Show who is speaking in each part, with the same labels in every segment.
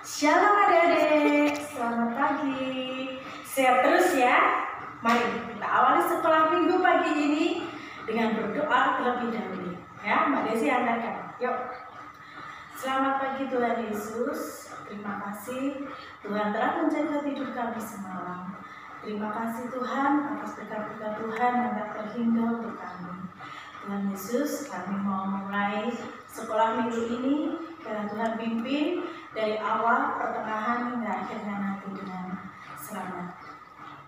Speaker 1: Shalom adik-adik, selamat pagi. Sehat terus ya. Mari kita awali sekolah minggu pagi ini dengan berdoa terlebih dahulu. Ya, Mbak Desi antarkan. Yuk. Selamat pagi Tuhan Yesus. Terima kasih Tuhan telah menjaga tidur kami semalam. Terima kasih Tuhan atas berkat-berkat Tuhan yang tak terhingga untuk kami. Tuhan Yesus, kami mau mulai sekolah minggu ini karena Tuhan pimpin dari awal, pertengahan hingga akhirnya nanti dengan selamat.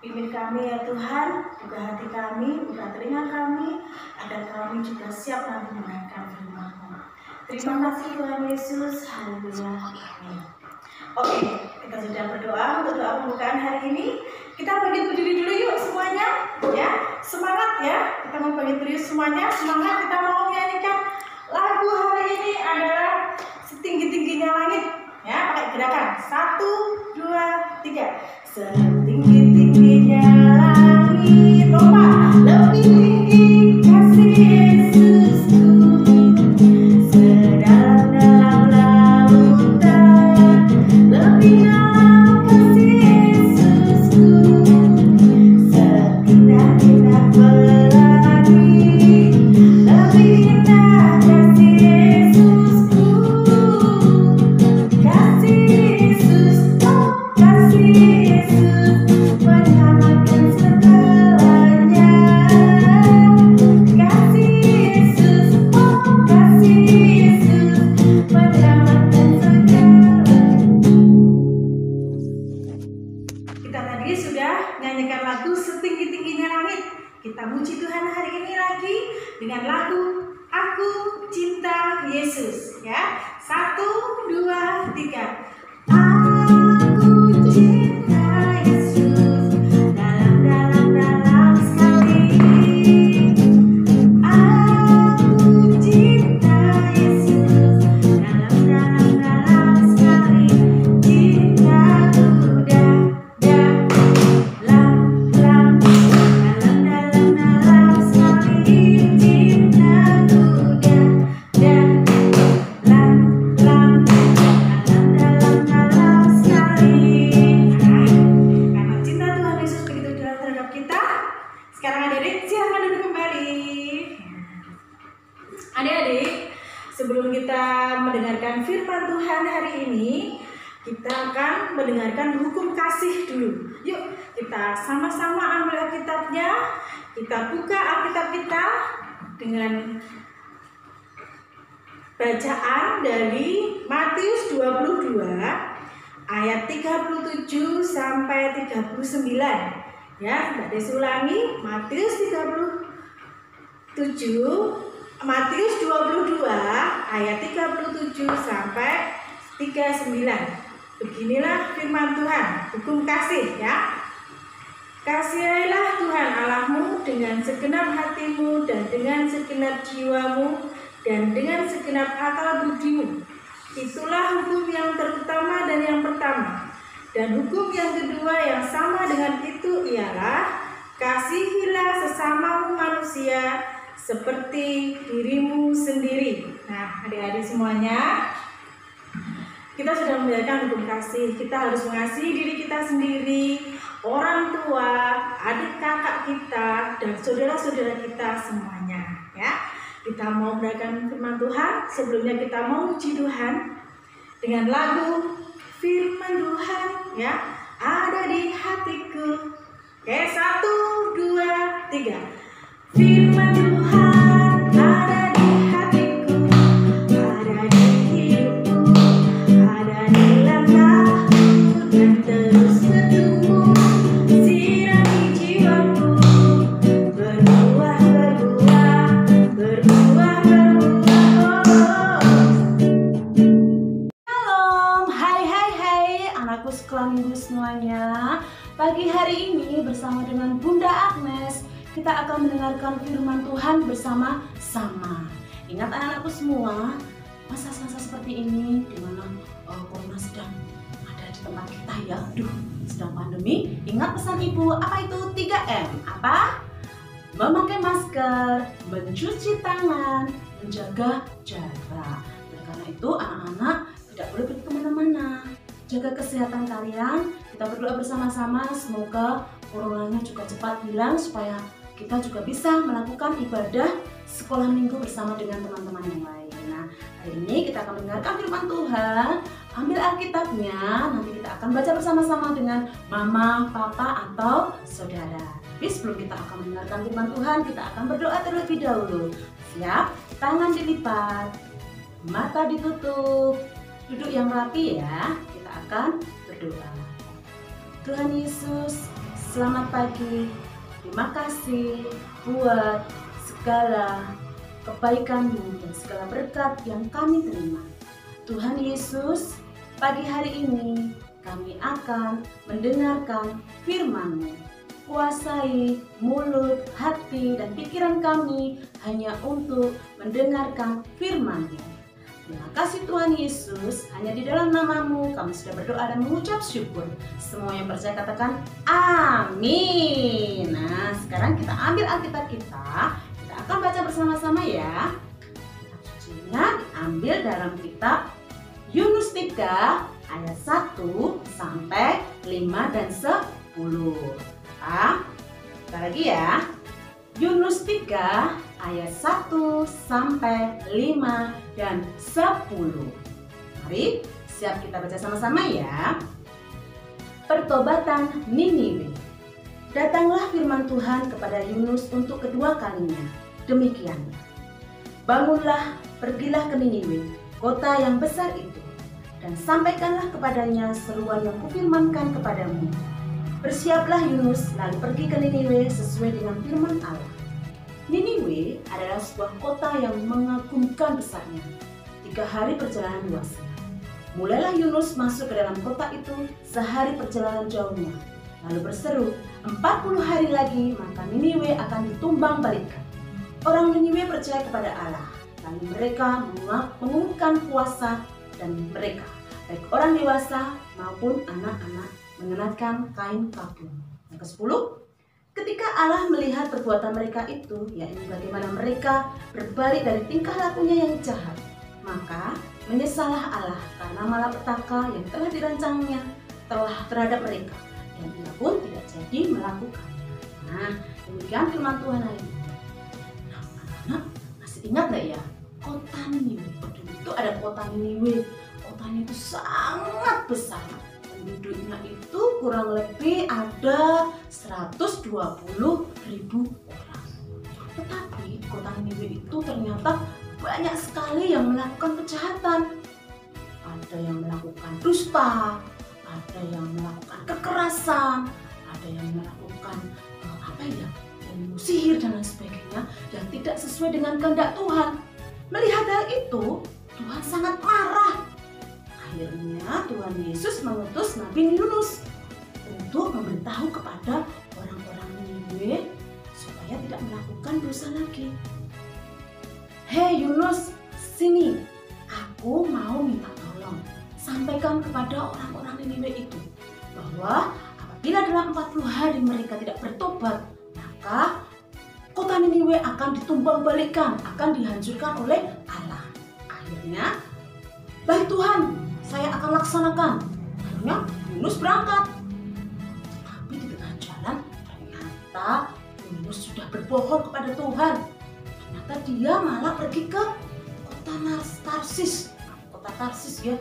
Speaker 1: Pimpin kami ya Tuhan, buka hati kami, buka telinga kami, agar kami juga siap nanti mendengarkan firman-Mu. Terima kasih Tuhan Yesus, haleluya, amin. Oke, kita sudah berdoa untuk doa pembukaan hari ini. Kita berdiri dulu yuk semuanya, ya. Semangat ya, kita mau berdiri semuanya, semangat. Kita mau menyanyikan lagu hari ini adalah Setinggi-tingginya Langit. Ya, pakai gerakan 1, 2, 3. Setinggi-tingginya langit, lompat lebih tinggi kasih Yesusku, sedalam-dalam lautan lebih dalam kasih Yesusku, seindah-indah pelangi lebih indah kasih Yesusku. Kasih Yesus, oh kasih Yesus, menyelamatkan segalanya. Kasih Yesus, oh kasih Yesus, menyelamatkan segalanya. Kita tadi sudah nyanyikan lagu Setinggi-tingginya Langit. Kita muji Tuhan hari ini lagi dengan lagu Aku Cinta Yesus, ya. 1, 2, 3. Aku cinta Yesus dalam sekali. Aku cinta Yesus dalam sekali. Cintaku dalam sekali. Cintaku dalam sekali. Karena cinta Tuhan Yesus begitu dalam terhadap kita. Sekarang adik-adik silakan duduk kembali. Adik-adik, sebelum kita mendengarkan firman Tuhan hari ini, kita akan mendengarkan hukum kasih dulu. Yuk, kita sama-sama ambil Alkitabnya. Kita buka Alkitab kita dengan bacaan dari Matius 22 ayat 37 sampai 39. Ya, Mbak Desi ulangi, Matius 22 ayat 37 sampai 39. Beginilah firman Tuhan, hukum kasih ya. Kasihilah Tuhan Allahmu dengan segenap hatimu dan dengan segenap jiwamu dan dengan segenap akal budimu. Itulah hukum yang terutama dan yang pertama. Dan hukum yang kedua yang sama dengan itu ialah kasihilah sesamamu manusia seperti dirimu sendiri. Nah, adik-adik semuanya, kita sudah belajar hukum kasih. Kita harus mengasihi diri kita sendiri, orang tua, adik kakak kita, dan saudara-saudara kita semuanya. Ya, kita mau belajar firman Tuhan. Sebelumnya kita mau puji Tuhan dengan lagu firman Tuhan ya ada di hatiku. Oke, 1, 2, 3. Firman Tuhan ada di hatiku, ada di hidupku, ada di langkahku dan terus bertumbuh, sirami jiwaku, berbuah. Shalom, hai anakku sekolah minggu semuanya. Pagi hari ini bersama dengan Bunda Agnes, kita akan mendengarkan firman Tuhan bersama-sama. Ingat anak-anakku semua, masa-masa seperti ini di mana corona sedang ada di tempat kita ya, sedang pandemi. Ingat pesan ibu, apa itu 3M? Apa? Memakai masker, mencuci tangan, menjaga jarak. Oleh karena itu anak-anak tidak boleh pergi kemana-mana.
Speaker 2: jaga kesehatan kalian. Kita berdoa bersama-sama semoga coronanya juga cepat hilang supaya kita juga bisa melakukan ibadah sekolah minggu bersama dengan teman-teman yang lain. Nah, hari ini kita akan mendengarkan firman Tuhan. Ambil Alkitabnya, nanti kita akan baca bersama-sama dengan mama, papa, atau saudara. Tapi sebelum kita akan mendengarkan firman Tuhan, kita akan berdoa terlebih dahulu. Siap? Tangan dilipat, mata ditutup, duduk yang rapi ya. Kita akan berdoa. Tuhan Yesus, selamat pagi. Terima kasih buat segala kebaikan-Mu dan segala berkat yang kami terima. Tuhan Yesus, pagi hari ini kami akan mendengarkan firman-Mu. Kuasai mulut, hati, dan pikiran kami hanya untuk mendengarkan firman-Mu. Terima kasih Tuhan Yesus, hanya di dalam nama-Mu kami sudah berdoa dan mengucap syukur. Semua yang percaya katakan amin. Nah, sekarang kita ambil Alkitab kita akan baca bersama-sama ya. Kitab sucinya diambil dalam kitab Yunus 3 ayat 1 sampai 5 dan 10. Kita lagi ya. Yunus 3 ayat 1 sampai 5 dan 10. Mari siap kita baca sama-sama ya. Pertobatan Niniwe. Datanglah firman Tuhan kepada Yunus untuk kedua kalinya. Demikian. Bangunlah, pergilah ke Niniwe, kota yang besar itu, dan sampaikanlah kepadanya seruan yang kufirmankan kepadamu. Bersiaplah Yunus, lalu pergi ke Niniwe sesuai dengan firman Allah. Niniwe adalah sebuah kota yang mengagumkan besarnya, 3 hari perjalanan luasnya. Mulailah Yunus masuk ke dalam kota itu sehari perjalanan jauhnya, lalu berseru, 40 hari lagi maka Niniwe akan ditumbang balikan. Orang Niniwe percaya kepada Allah, lalu mereka mengumumkan puasa, dan mereka, baik orang dewasa maupun anak-anak, mengenakan kain kafan. Yang ke-10, ketika Allah melihat perbuatan mereka itu, yakni bagaimana mereka berbalik dari tingkah lakunya yang jahat, maka menyesallah Allah karena malapetaka yang telah dirancangnya terhadap mereka, dan ia pun tidak jadi melakukannya. Nah, demikian firman Tuhan hari ini. Nah, anak-anak masih ingat nggak ya? Kota Niniwe. Itu ada kota Niniwe. Kotanya itu sangat besar. Penduduknya itu kurang lebih ada 120.000 orang. Tetapi kota Niniwe itu ternyata banyak sekali yang melakukan kejahatan. Ada yang melakukan dusta, ada yang melakukan kekerasan, ada yang melakukan ilmu sihir dan lain sebagainya yang tidak sesuai dengan kehendak Tuhan. Melihat hal itu, Tuhan sangat marah. Akhirnya Tuhan Yesus mengutus Nabi Yunus untuk memberitahu kepada orang-orang Niniwe supaya tidak melakukan dosa lagi. Hei Yunus, sini, aku mau minta tolong. Sampaikan kepada orang-orang Niniwe itu bahwa apabila dalam 40 hari mereka tidak bertobat, maka kota Niniwe akan ditumbang-balikan, akan dihancurkan oleh Allah. Akhirnya, baik Tuhan, saya akan laksanakan. Akhirnya Yunus berangkat. Tapi di tengah jalan ternyata Yunus sudah berbohong kepada Tuhan. Ternyata dia malah pergi ke kota Tarsis. Kota Tarsis ya.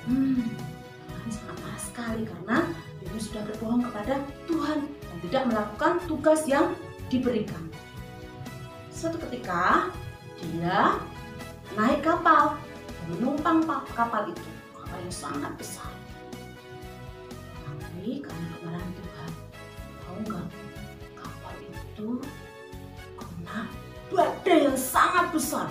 Speaker 2: Tuhan sangat marah sekali karena Yunus sudah berbohong kepada Tuhan dan tidak melakukan tugas yang diberikan. Suatu ketika dia naik kapal dan menumpang kapal itu, kapal yang sangat besar. Tapi karena kemarahan Tuhan, tahu nggak, kapal itu kena badai yang sangat besar.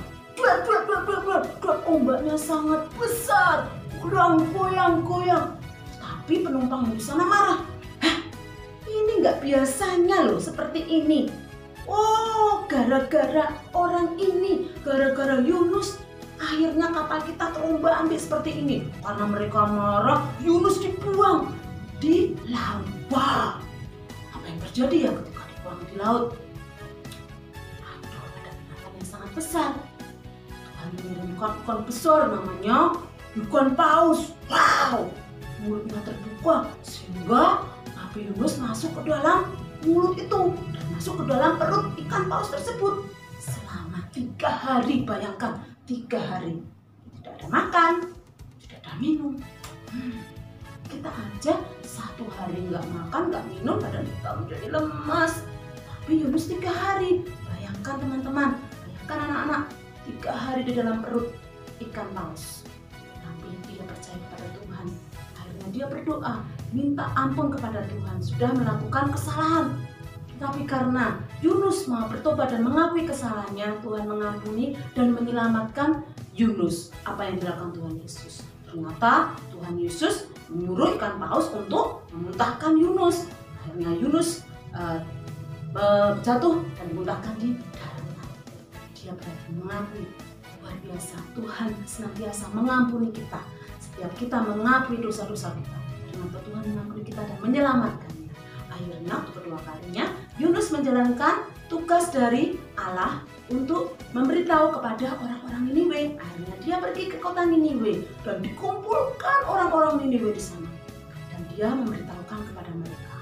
Speaker 2: Ombaknya sangat besar, goyang-goyang. Tapi penumpang yang di sana marah. Ini nggak biasanya loh seperti ini. Oh, gara-gara orang ini, gara-gara Yunus, akhirnya kapal kita terombang-ambing seperti ini. Karena mereka marah, Yunus dibuang di laut. Wah, apa yang terjadi ya ketika dibuang di laut? Aduh, ada binatang yang sangat besar. Tuhan mengirimkan ikan besar namanya ikan paus. Wow, mulutnya terbuka sehingga Nabi Yunus masuk ke dalam mulut itu dan masuk ke dalam perut ikan paus tersebut selama 3 hari. Bayangkan 3 hari tidak ada makan, tidak ada minum. Kita aja 1 hari nggak makan, nggak minum, badan kita menjadi lemas. Tapi Yunus 3 hari. Bayangkan teman-teman, bayangkan anak-anak, 3 hari di dalam perut ikan paus. Tapi dia percaya kepada Tuhan. Akhirnya dia berdoa, minta ampun kepada Tuhan, sudah melakukan kesalahan. Tapi karena Yunus mau bertobat dan mengakui kesalahannya, Tuhan mengampuni dan menyelamatkan Yunus. Apa yang dilakukan Tuhan Yesus? Ternyata Tuhan Yesus menyuruh ikan paus untuk memuntahkan Yunus. Akhirnya Yunus jatuh dan dimuntahkan di dalam laut. Dia berarti mengakui, luar biasa, Tuhan senantiasa mengampuni kita. Setiap kita mengakui dosa-dosa kita, ternyata Tuhan mengampuni kita dan menyelamatkannya. Akhirnya untuk kedua kalinya Yunus menjalankan tugas dari Allah untuk memberitahu kepada orang-orang Niniwe. Akhirnya dia pergi ke kota Niniwe dan dikumpulkan orang-orang Niniwe di sana. Dan dia memberitahukan kepada mereka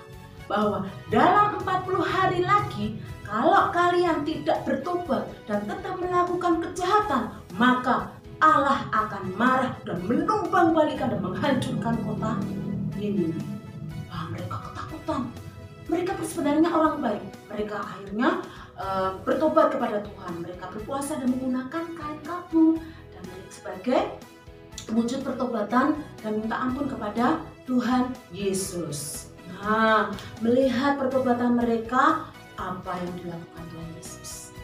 Speaker 2: bahwa dalam 40 hari lagi kalau kalian tidak bertobat dan tetap melakukan kejahatan, maka Allah akan marah dan menumbang balikan dan menghancurkan kota Niniwe. Mereka ketakutan. Mereka sebenarnya orang baik. Mereka akhirnya bertobat kepada Tuhan. Mereka berpuasa dan menggunakan kain kabung dan sebagai wujud pertobatan dan minta ampun kepada Tuhan Yesus. Nah, melihat pertobatan mereka, apa yang dilakukan Tuhan Yesus?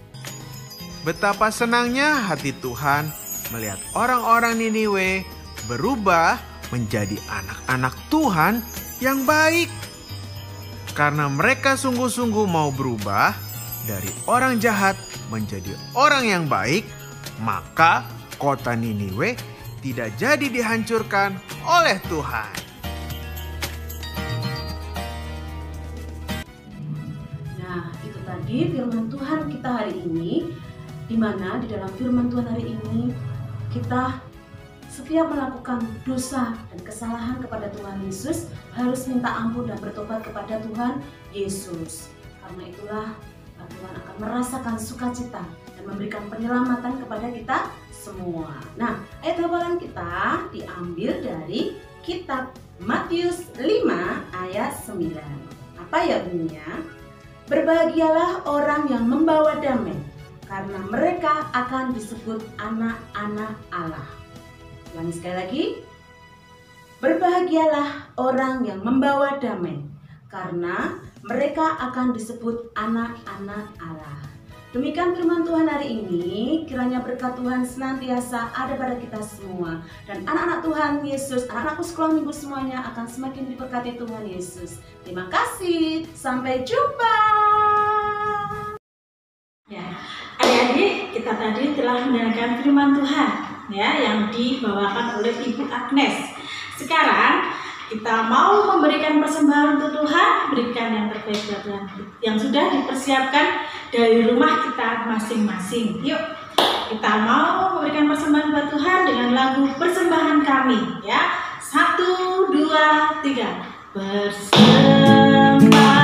Speaker 3: Betapa senangnya hati Tuhan melihat orang-orang Niniwe berubah menjadi anak-anak Tuhan yang baik. Karena mereka sungguh-sungguh mau berubah dari orang jahat menjadi orang yang baik, maka kota Niniwe tidak jadi dihancurkan oleh Tuhan.
Speaker 2: Nah, itu tadi firman Tuhan kita hari ini, di mana di dalam firman Tuhan hari ini kita setiap melakukan dosa dan kesalahan kepada Tuhan Yesus harus minta ampun dan bertobat kepada Tuhan Yesus. Karena itulah Tuhan akan merasakan sukacita dan memberikan penyelamatan kepada kita semua. Nah, ayat hafalan kita diambil dari kitab Matius 5 ayat 9. Apa ya bunyinya? Berbahagialah orang yang membawa damai, karena mereka akan disebut anak-anak Allah. Ulangi sekali lagi. Berbahagialah orang yang membawa damai, karena mereka akan disebut anak-anak Allah. Demikian firman Tuhan hari ini. Kiranya berkat Tuhan senantiasa ada pada kita semua. Dan anak-anak Tuhan Yesus, anak-anakku sekolah minggu semuanya akan semakin diberkati Tuhan Yesus. Terima kasih. Sampai jumpa.
Speaker 1: Ya, adik-adik, kita tadi telah mendengarkan firman Tuhan ya yang dibawakan oleh Ibu Agnes. Sekarang kita mau memberikan persembahan untuk Tuhan, berikan yang terbaik buat Tuhan yang sudah dipersiapkan dari rumah kita masing-masing. Yuk, kita mau memberikan persembahan buat Tuhan dengan lagu Persembahan Kami ya. 1, 2, 3. Persembahan kami.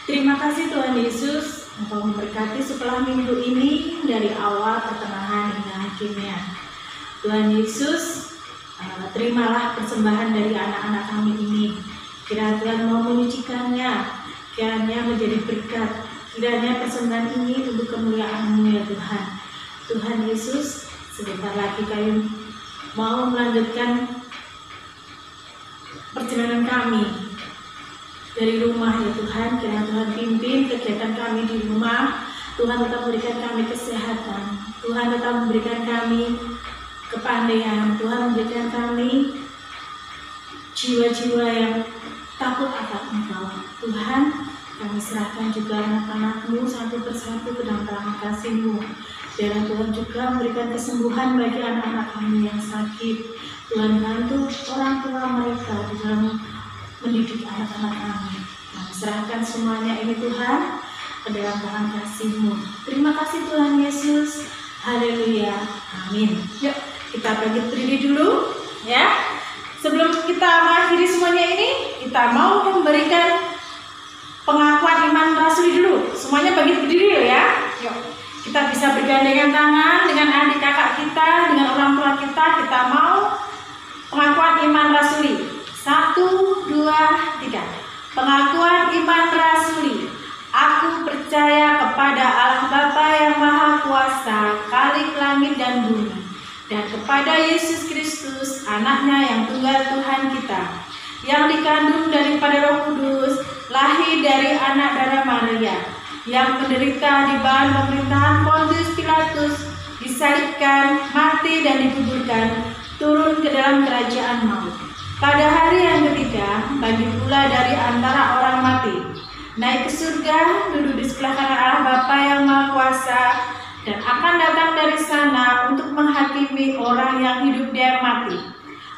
Speaker 1: Terima kasih Tuhan Yesus, Engkau memberkati setelah minggu ini dari awal pertengahan hingga akhirnya. Tuhan Yesus, terimalah persembahan dari anak-anak kami ini. Kiranya Tuhan mau menyucikannya, kiranya menjadi berkat. Kiranya persembahan ini untuk kemuliaan-Mu ya Tuhan. Tuhan Yesus, sebentar lagi kami mau melanjutkan perjalanan kami dari rumah ya Tuhan. Kiranya Tuhan pimpin kegiatan kami di rumah. Tuhan tetap memberikan kami kesehatan. Tuhan tetap memberikan kami kepandaian. Tuhan memberikan kami jiwa-jiwa yang takut akan Engkau. Tuhan, kami serahkan juga anak-anak-Mu satu persatu ke dalam tangan kasih-Mu. Biarlah Tuhan juga memberikan kesembuhan bagi anak-anak kami yang sakit. Tuhan, bantu orang tua mereka di dalam mendidik anak-anak kami. Kami serahkan semuanya ini Tuhan ke dalam tangan kasih-Mu. Terima kasih Tuhan Yesus. Haleluya. Amin. Yuk kita berdiri dulu ya. Sebelum kita mengakhiri semuanya ini, kita mau memberikan pengakuan iman rasuli dulu. Semuanya berdiri ya. Yuk. Kita bisa bergandengan tangan dengan adik kakak kita, dengan orang tua kita. Kita mau pengakuan iman rasuli. 1, 2, 3. Pengakuan iman rasuli. Aku percaya kepada Allah Bapa yang Maha Kuasa, Khalik langit dan bumi, dan kepada Yesus Kristus, anaknya yang tunggal Tuhan kita, yang dikandung daripada Roh Kudus, lahir dari anak darah Maria, yang menderita di bawah pemerintahan Pontius Pilatus, disalibkan, mati dan dikuburkan, turun ke dalam kerajaan maut. Pada hari yang ketiga, bangkit pula dari antara orang mati, naik ke surga, duduk di sebelah kanan Allah Bapa yang Maha Kuasa, dan akan datang dari sana untuk menghakimi orang yang hidup dan mati.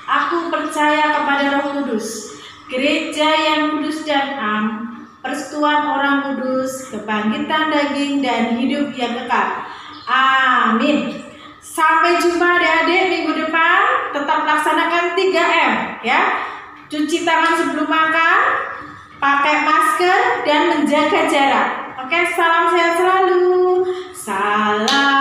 Speaker 1: Aku percaya kepada Roh Kudus, gereja yang kudus dan am, persekutuan orang kudus, kebangkitan daging dan hidup yang kekal. Amin. Sampai jumpa adik-adik minggu depan. Tetap laksanakan 3M ya. Cuci tangan sebelum makan, pakai masker dan menjaga jarak. Oke, salam sehat selalu. Salam